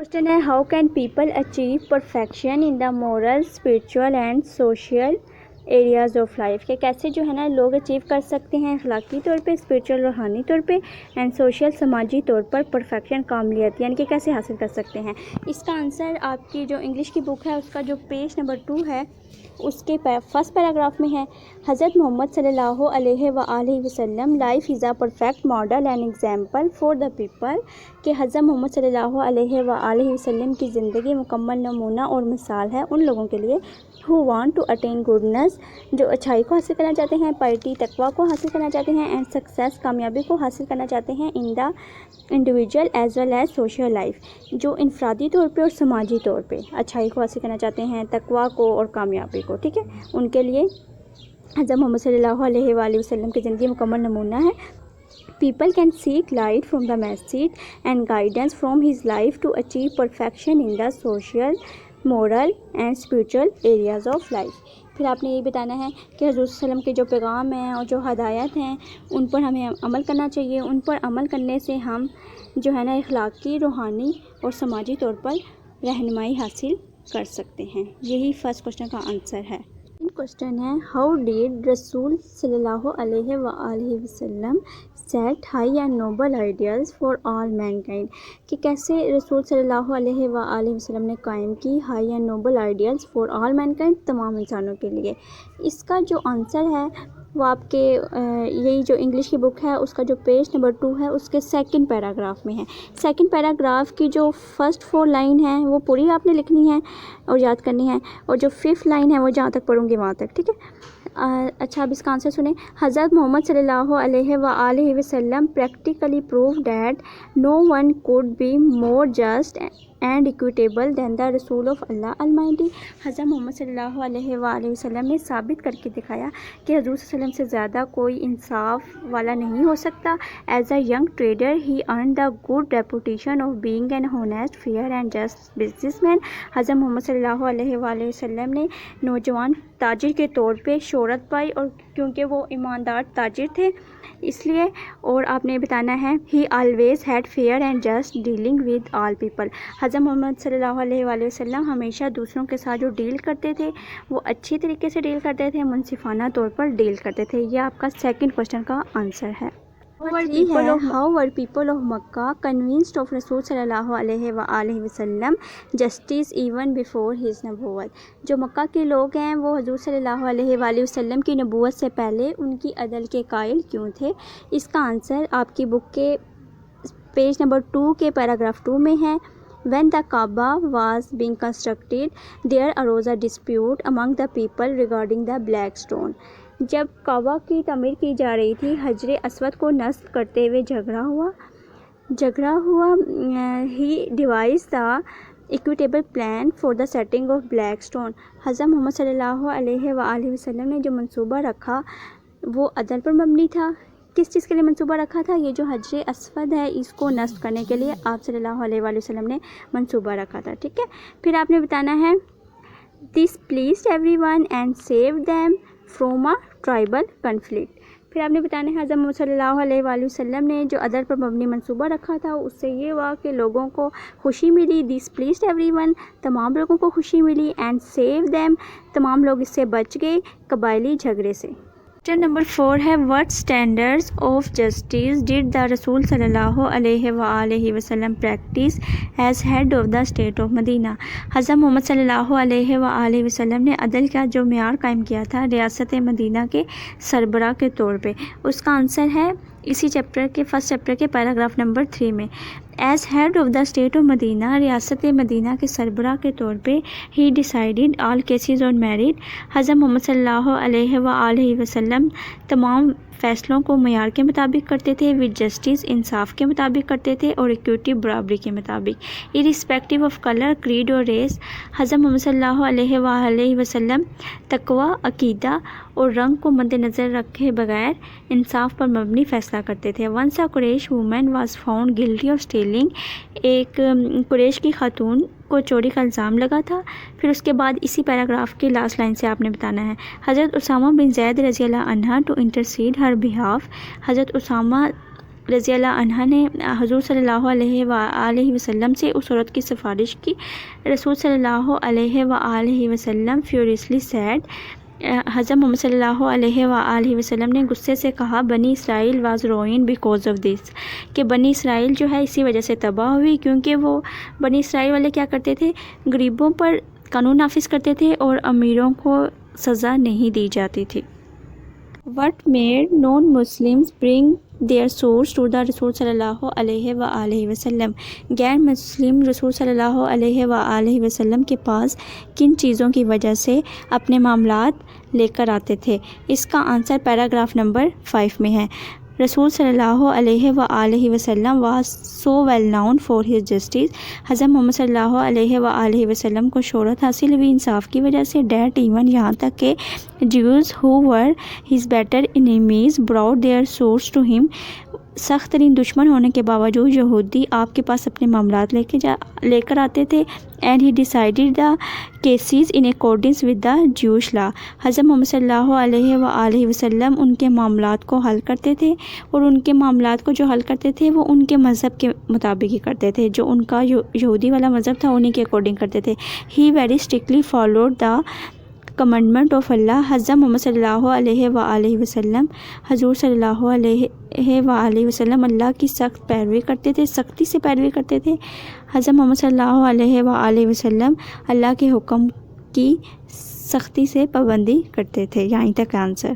Question है, how can people achieve perfection in the moral, spiritual and social areas of life, कि कैसे जो है ना लोग अचीव कर सकते हैं अखलाकी तौर पे, स्पिरिचुअल रूहानी तौर पे एंड सोशल समाजी तौर पर परफेक्शन, कामयाबियत, यानी कि कैसे हासिल कर सकते हैं। इसका आंसर आपकी जो इंग्लिश की बुक है उसका जो पेज नंबर 2 है उसके फर्स्ट पैराग्राफ में है। हज़रत मोहम्मद सल्लल्लाहु अलैहि वसल्लम life is a perfect model and example for the people, कि हज़रत मोहम्मद सल्लल्लाहु अलैहि वसल्लम की ज़िंदगी मुकम्मल नमूना और मिसाल है उन लोगों के लिए who want to attain goodness, जो अच्छाई को हासिल करना चाहते हैं, पाइटी तकवा को हासिल करना चाहते हैं, एंड सक्सेस कामयाबी को हासिल करना चाहते हैं in the individual as well as social life, जो इनफरादी तौर पे और समाजी तौर पे अच्छाई को हासिल करना चाहते हैं, तकवा को और कामयाबी को, ठीक है, उनके लिए हज़रत मोहम्मद सल्लल्लाहु अलैहि वसल्लम की ज़िंदगी मुकम्मल नमूना है। People can seek light from the message and guidance from his life to achieve perfection in the social, moral and spiritual areas of life. फिर आपने ये बताना है कि हज़रत सल्लम के जो पैगाम हैं और जो हदायत हैं उन पर हमें अमल करना चाहिए। उन पर अमल करने से हम जो है ना अखलाकी, रूहानी और समाजी तौर पर रहनुमाई हासिल कर सकते हैं। यही फर्स्ट क्वेश्चन का आंसर है। क्वेश्चन है, हाउ डिड रसूल सल्लल्लाहु अलैहि वसल्लम set high and noble ideals for all mankind, कि कैसे रसूल सल्लल्लाहु अलैहि वसल्लम ने कायम की high and noble ideals for all mankind, तमाम इंसानों के लिए। इसका जो आंसर है वो आपके यही जो इंग्लिश की बुक है उसका जो पेज नंबर 2 है उसके सेकंड पैराग्राफ में है। सेकंड पैराग्राफ की जो फर्स्ट 4 लाइन है वो पूरी आपने लिखनी है और याद करनी है, और जो 5th लाइन है वो जहाँ तक पढ़ूँगी वहाँ तक, ठीक है। अच्छा, अब इसका आंसर सुने। हज़रत मोहम्मद सल्लल्लाहु अलैहि वसल्लम practically prove that no one could be more just and equitable than the रसूल ऑफ अल्लाह अलमाइटी। हज़रत मोहम्मद सल्लल्लाहु अलैहि वसल्लम ने साबित करके दिखाया कि हज़ूर सल्लम से ज़्यादा कोई इंसाफ वाला नहीं हो सकता। As a young trader he earn the good reputation of being an honest, fair and just businessman. हज़रत मोहम्मद सल्लल्लाहु अलैहि वसल्लम ने नौजवान ताजिर के तौर पे शोहरत पाई, और क्योंकि वो ईमानदार ताजिर थे इसलिए। और आपने बताना है, ही always had fair and just dealing with all people. हज़रत मोहम्मद सल्लल्लाहु अलैहि वसल्लम हमेशा दूसरों के साथ जो डील करते थे वो अच्छी तरीके से डील करते थे, मुनसिफाना तौर पर डील करते थे। ये आपका सेकंड क्वेश्चन का आंसर है। How were people of Mecca convinced of रसूल सल्लल्लाहु अलैहि वसल्लम जस्टिस इवन बिफोर हिज नबूवत, जो मक्का के लोग हैं वो हज़ूर सल्लल्लाहु अलैहि वसल्लम की नबूवत से पहले उनकी अदल के कायल क्यों थे। इसका आंसर आपकी बुक के पेज नंबर 2 के पैराग्राफ 2 में है। When the Kaaba was being constructed, there arose a dispute among the people regarding the black stone. जब काबा की तमीर की जा रही थी, हजर अस्वद को नस्ब करते हुए झगड़ा हुआ। He devise the equitable plan for the setting of black stone. हज़रत मोहम्मद सल्लल्लाहु अलैहि वसल्लम ने जो मंसूबा रखा वो अदल पर मबनी था। किस चीज़ के लिए मंसूबा रखा था? ये जो हजर अस्वद है इसको नस्ब करने के लिए आप सल्लल्लाहु अलैहि वसल्लम ने मंसूबा रखा था, ठीक है। फिर आपने बताना है, this pleased everyone and save them from a tribal conflict. फिर आपने बताना है, हज़रत मोहम्मद सल्लल्लाहु अलैहि वसल्लम ने जो अदल पर मबनी मंसूबा रखा था उससे ये हुआ कि लोगों को खुशी मिली। दिस प्लीज्ड एवरीवन, तमाम लोगों को खुशी मिली, एंड सेव देम, तमाम लोग इससे बच गए कबायली झगड़े से। क्वेश्चन नंबर 4 है, what standards of justice did the रसूल सल्लल्लाहु अलैहि वसल्लम practice as head of the state of Medina. हज़रत मोहम्मद सल्लल्लाहु अलैहि वसल्लम ने अदल का जो मेयार कायम किया था रियासत मदीना के सरबराह के तौर पे। उसका आंसर है इसी चैप्टर के फर्स्ट चैप्टर के पैराग्राफ नंबर 3 में। As head of the state of Medina, रियासत मदीना के सरबराह के तौर पे he decided all cases on merit. हज़रत मोहम्मद सल्लल्लाहु अलैहि वसल्लम तमाम फ़ैसलों को मयार के मुताबिक करते थे, विद जस्टिस इंसाफ के मुताबिक करते थे, और इक्विटी बराबरी के मुताबिक, इरिस्पेक्टिव ऑफ कलर, क्रीड और रेस। हज़रत मोहम्मद सल्लल्लाहु अलैहि वसल्लम तकवा, अकीदा और रंग को मद्देनज़र रखे बगैर इंसाफ पर मबनी फ़ैसला करते थे। Once a Quraysh woman was found guilty of stealing, एक कुरैश की खातून को चोरी का इल्ज़ाम लगा था। फिर उसके बाद इसी पैराग्राफ की लास्ट लाइन से आपने बताना है, हज़रत उसामा बिन ज़ैद रज़ी अल्लाह अन्हा टू इंटरसीड हर बिहाफ। हज़रत उसामा رضی اللہ عنہ نے حضور صلی اللہ علیہ وآلہ وسلم سے اس عورت کی سفارش کی. رسول صلی اللہ علیہ وآلہ وسلم فیوریسلی سیڈ، حضرت محمد صلی اللہ علیہ وآلہ وسلم نے غصے سے کہا، بنی اسرائیل واز روئن بیکاز آف دس، کہ بنی اسرائیل جو ہے اسی وجہ سے تباہ ہوئی، کیونکہ وہ بنی اسرائیل والے کیا کرتے تھے، غریبوں پر قانون نافذ کرتے تھے اور امیروں کو سزا نہیں دی جاتی تھی. What made non-Muslims bring their swords to the رسول صلی اللہ علیہ وآلہ وسلم؟ غیر مسلم رسول صلی اللہ علیہ وآلہ وسلم کے پاس کن چیزوں کی وجہ سے اپنے معاملات لے کر آتے تھے؟ اس کا آنسر پیراگراف نمبر 5 میں ہے. رسول صلی اللہ علیہ وآلہ وسلم was so well known for his justice. حضرت محمد صلی اللہ علیہ وآلہ وسلم کو شہرت حاصل ہوئی انصاف کی وجہ سے. that even یہاں تک کہ Jews who were his better enemies brought their swords to him. سخت ترین دشمن ہونے کے باوجود یہودی آپ کے پاس اپنے معاملات لے کر آتے تھے. and he decided the cases in accordance with the Jewish law. حضرت محمد صلی اللہ علیہ وآلہ وسلم ان کے معاملات کو حل کرتے تھے، اور ان کے معاملات کو جو حل کرتے تھے وہ ان کے مذہب کے مطابق ہی کرتے تھے، جو ان کا یہودی والا مذہب تھا انہی کے اکارڈنگ کرتے تھے. he very strictly followed the commandment of Allah. حضرت محمد صلی اللہ علیہ وآلہ وسلم، حضور صلی اللہ علیہ وآلہ وسلم اللہ کی سخت پیروی کرتے تھے، سختی سے پیروی کرتے تھے. حضرت محمد صلی اللہ علیہ وآلہ وسلم اللہ کے حکم کی سختی سے پابندی کرتے تھے. یہیں تک آنسر.